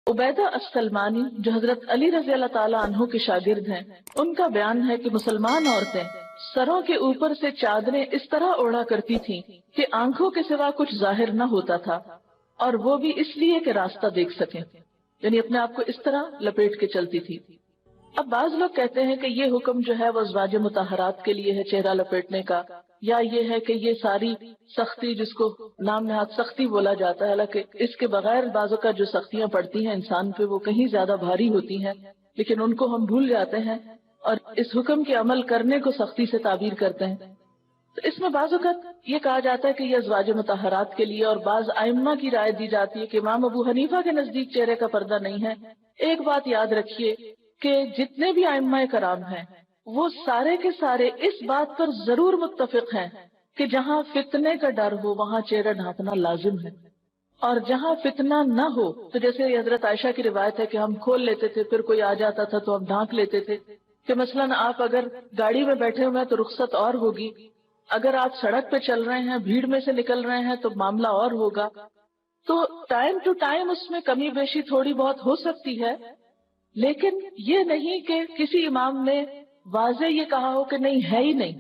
उबैदा अस्सलमानी जो हजरत अली रजी अल्लाह ताला अन्हु के शागिर्द हैं, उनका बयान है कि मुसलमान औरतें सरों के ऊपर से चादरें इस तरह ओढ़ा करती थीं कि आंखों के सिवा कुछ जाहिर न होता था, और वो भी इसलिए कि रास्ता देख सकें, यानी अपने आप को इस तरह लपेट के चलती थी। अब बाज लोग कहते हैं कि ये हुक्म जो है वो अज़वाज मुताहरात के लिए है, चेहरा लपेटने का, या ये है कि ये सारी सख्ती जिसको नाम नहाद सख्ती बोला जाता है, हालांकि इसके बगैर बाजों का जो सख्तियां पड़ती हैं इंसान पे वो कहीं ज्यादा भारी होती हैं, लेकिन उनको हम भूल जाते हैं और इस हुक्म के अमल करने को सख्ती से ताबीर करते हैं। तो इसमें बाजों का ये कहा जाता है कि ये अज़वाज मुताहरात के लिए, और बाज आइम्मा की राय दी जाती है कि इमाम अबू हनीफा के नजदीक चेहरे का पर्दा नहीं है। एक बात याद रखिए कि जितने भी आइम्मा कराम हैं वो सारे के सारे इस बात पर जरूर मुत्तफिक हैं कि जहाँ फितने का डर हो वहाँ चेहरा ढांकना लाजिम है, और जहाँ फितना न हो, तो जैसे हजरत आयशा की रिवायत है कि हम खोल लेते थे, फिर कोई आ जाता था तो हम ढांक लेते थे, कि मसलन आप अगर गाड़ी में बैठे हुए हैं तो रुख्सत और होगी, अगर आप सड़क पे चल रहे हैं, भीड़ में से निकल रहे हैं तो मामला और होगा। तो टाइम टू टाइम उसमें कमी बेशी थोड़ी बहुत हो सकती है, लेकिन ये नहीं कि किसी इमाम ने वाजे ये कहा हो कि नहीं है ही नहीं,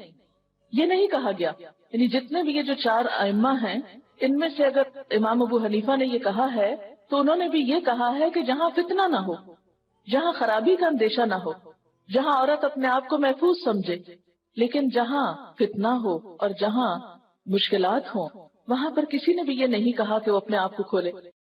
ये नहीं कहा गया। यानी जितने भी ये जो चार आइम्मा हैं, इनमें से अगर इमाम अबू हनीफा ने ये कहा है तो उन्होंने भी ये कहा है कि जहाँ फितना ना हो, जहाँ खराबी का अंदेशा ना हो, जहाँ औरत अपने आप को महफूज समझे, लेकिन जहाँ फितना हो और जहाँ मुश्किलात हो, वहां पर किसी ने भी ये नहीं कहा कि वो अपने आप को खोले।